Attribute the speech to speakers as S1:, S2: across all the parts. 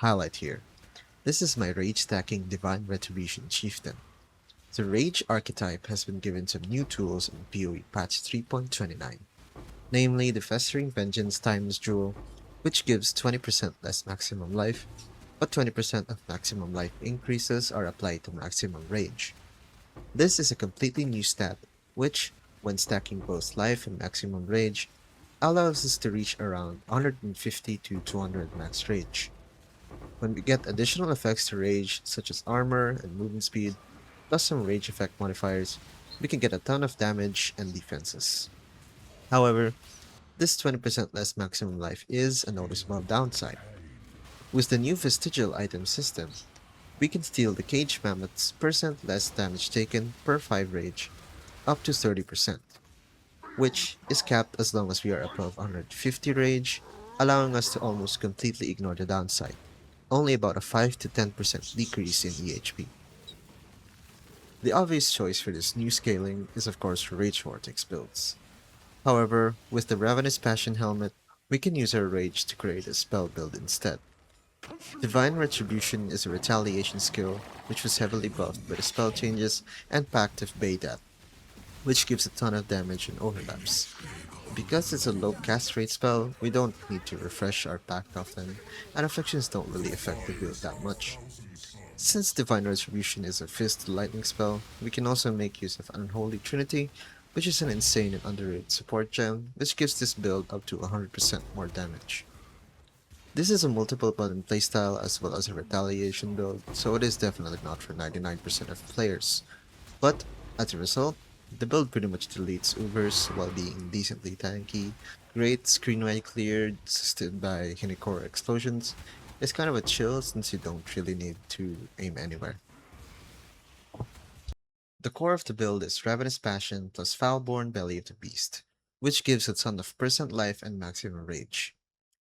S1: highlight here. This is my rage stacking Divine Retribution Chieftain. The rage archetype has been given some new tools in PoE patch 3.29, namely the Festering Vengeance times Jewel, which gives 20% less maximum life, but 20% of maximum life increases are applied to maximum rage. This is a completely new stat, which, when stacking both life and maximum rage, allows us to reach around 150 to 200 max rage. When we get additional effects to rage, such as armor and movement speed, plus some rage effect modifiers, we can get a ton of damage and defenses. However, this 20% less maximum life is a noticeable downside. With the new vestigial item system, we can steal the Cage Mammoth's percent less damage taken per 5 rage, up to 30%, which is capped as long as we are above 150 rage, allowing us to almost completely ignore the downside, only about a 5 to 10% decrease in EHP. The obvious choice for this new scaling is of course Rage Vortex builds. However, with the Ravenous Passion Helmet, we can use our Rage to create a spell build instead. Divine Retribution is a retaliation skill, which was heavily buffed by the spell changes and Pact of Baydat, which gives a ton of damage and overlaps. Because it's a low cast rate spell, we don't need to refresh our pact often, and afflictions don't really affect the build that much. Since Divine Retribution is a Fist lightning spell, we can also make use of Unholy Trinity, which is an insane and underrated support gem, which gives this build up to 100% more damage. This is a multiple button playstyle as well as a retaliation build, so it is definitely not for 99% of players. But, as a result, the build pretty much deletes Ubers while being decently tanky, great screen wide cleared, assisted by Hinicore explosions. It's kind of a chill since you don't really need to aim anywhere. The core of the build is Ravenous Passion plus Foulborn Belly of the Beast, which gives a ton of percent life and maximum rage.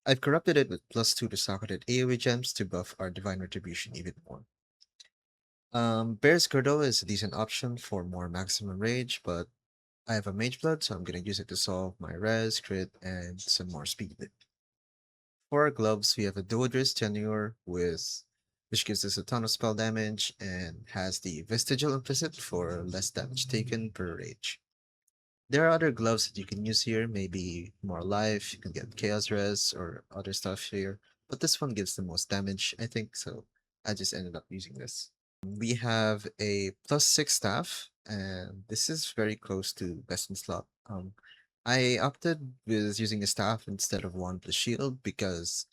S1: I've corrupted it with plus 2 to socketed AoE gems to buff our Divine Retribution even more. Bear's Girdle is a decent option for more maximum rage, but I have a Mage Blood, so I'm gonna use it to solve my res, crit, and some more speed. For our gloves, we have a Duodris Tenure which gives us a ton of spell damage and has the Vestigial Implicit for less damage taken per rage. There are other gloves that you can use here, maybe more life, you can get Chaos Res or other stuff here, but this one gives the most damage, I think, so I just ended up using this. We have a plus 6 staff, and this is very close to best in slot. I opted with using a staff instead of one plus shield because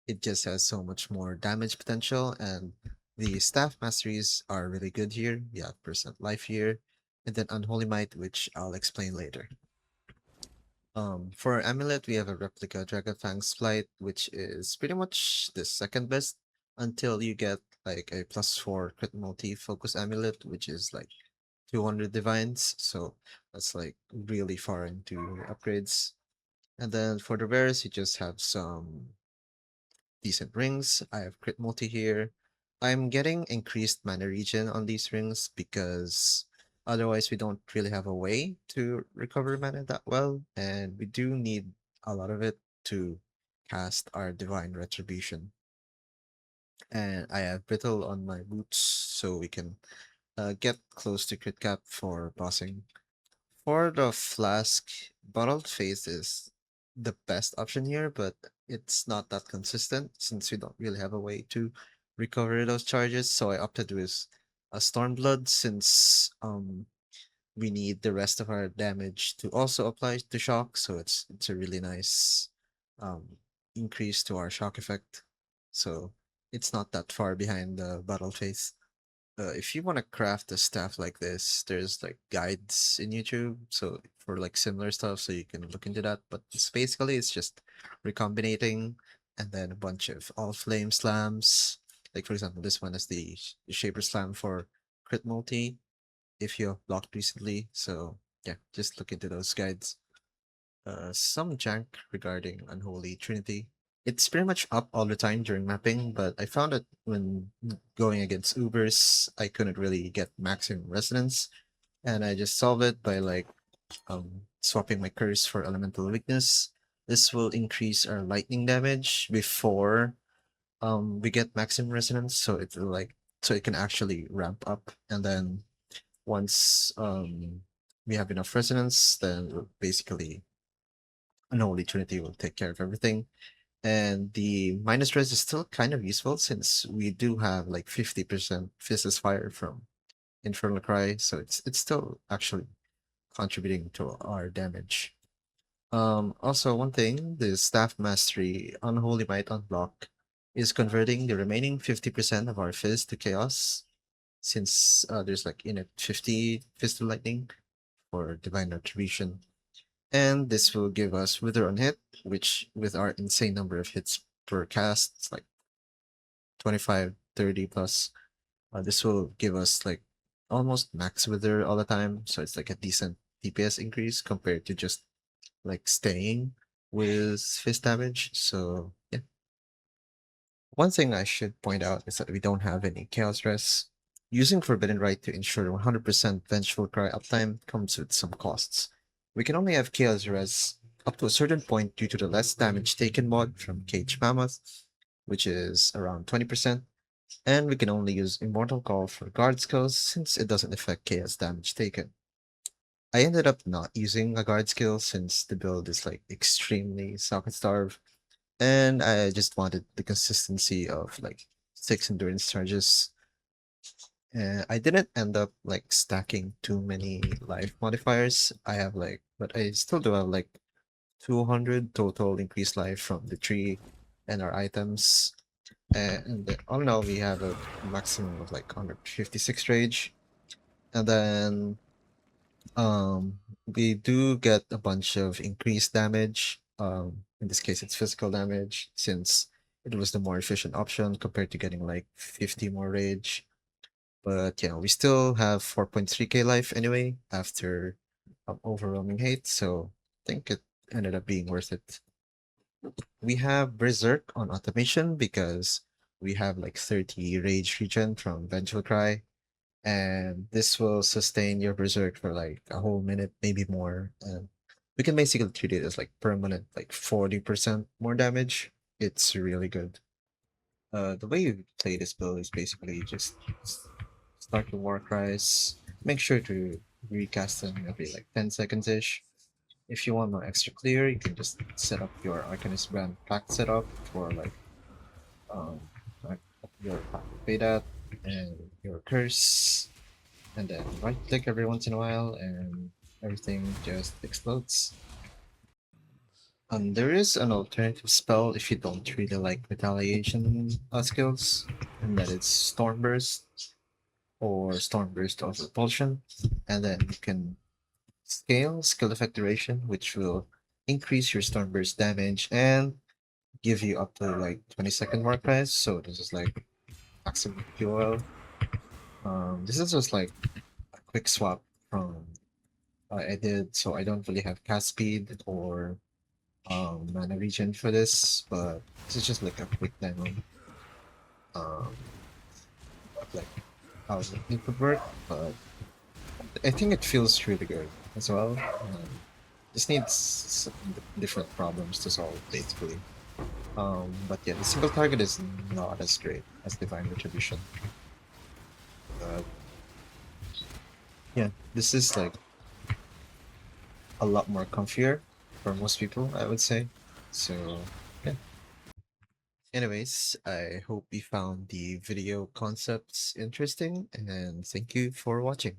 S1: it just has so much more damage potential, and the staff masteries are really good here. You have percent life here, and then Unholy Might, which I'll explain later. For our amulet, we have a replica Dragonfang's Flight, which is pretty much the second best until you get like a plus 4 crit multi focus amulet, which is like 200 divines. So that's like really far into upgrades. And then for the rares, you just have some decent rings. I have crit multi here. I'm getting increased mana regen on these rings because otherwise we don't really have a way to recover mana that well, and we do need a lot of it to cast our Divine Retribution. And I have Brittle on my boots, so we can get close to crit cap for bossing. For the flask, bottled phase is the best option here, but it's not that consistent since we don't really have a way to recover those charges. So I opted with a Stormblood since we need the rest of our damage to also apply to shock. So it's a really nice um increase to our shock effect. So it's not that far behind the bottle phase. If you want to craft a staff like this, there's like guides in YouTube, so for like similar stuff, so you can look into that. But it's just recombinating and then a bunch of Allflame slams. Like for example, this one is the Shaper Slam for crit multi if you have blocked recently. So yeah, just look into those guides. Some jank regarding Unholy Trinity. It's pretty much up all the time during mapping, but I found that when going against Ubers, I couldn't really get maximum resonance, and I just solved it by like swapping my curse for elemental weakness. This will increase our lightning damage before we get maximum resonance, so so it can actually ramp up, and then once we have enough resonance, then basically Unholy Trinity will take care of everything. And the minus res is still kind of useful since we do have like 50% Fizz's Fire from Infernal Cry, so it's still actually contributing to our damage. Also one thing, the staff mastery Unholy Might unblock is converting the remaining 50% of our fizz to chaos, since there's like in it 50 fizz to lightning for divine retribution. And this will give us wither on hit, which with our insane number of hits per cast, it's like 25, 30 plus. This will give us like almost max wither all the time, so it's like a decent DPS increase compared to just like staying with fist damage. So yeah. One thing I should point out is that we don't have any chaos res. Using Forbidden Rite to ensure 100% Vengeful Cry uptime comes with some costs. We can only have chaos res up to a certain point due to the less damage taken mod from Cage Mammoth, which is around 20%, and we can only use Immortal Call for guard skills since it doesn't affect chaos damage taken. I ended up not using a guard skill since the build is like extremely socket starved, and I just wanted the consistency of like 6 endurance charges. I didn't end up like stacking too many life modifiers. I have like, but I still do have like 200 total increased life from the tree and our items. All in all, we have a maximum of like 156 rage. And then we do get a bunch of increased damage. In this case, it's physical damage since it was the more efficient option compared to getting like 50 more rage. But yeah, we still have 4.3k life anyway after overwhelming hate, so I think it ended up being worth it. We have Berserk on automation because we have like 30 rage regen from Vengeful Cry, and this will sustain your Berserk for like a whole minute, maybe more. And we can basically treat it as like permanent, like 40% more damage. It's really good. The way you play this build is basically just start the war cries. Make sure to recast them every like 10 seconds ish. If you want more extra clear, you can just set up your Arcanist Brand pack setup for like um like your beta and your curse, and then right click every once in a while and everything just explodes. There is an alternative spell if you don't really like retaliation skills, and that is Stormburst or Stormburst of Repulsion, and then you can scale skill effect duration, which will increase your Stormburst damage and give you up to like 20-second mark price. So this is like maximum QOL. This is just like a quick swap from I did, so I don't really have cast speed or mana regen for this, but this is just like a quick demo um, of like how it would work. But I think it feels really good as well. Just needs some different problems to solve, basically. But yeah, the single target is not as great as Divine Retribution. But yeah, this is like a lot more comfier for most people, I would say. So yeah. Anyways, I hope you found the video concepts interesting, and thank you for watching.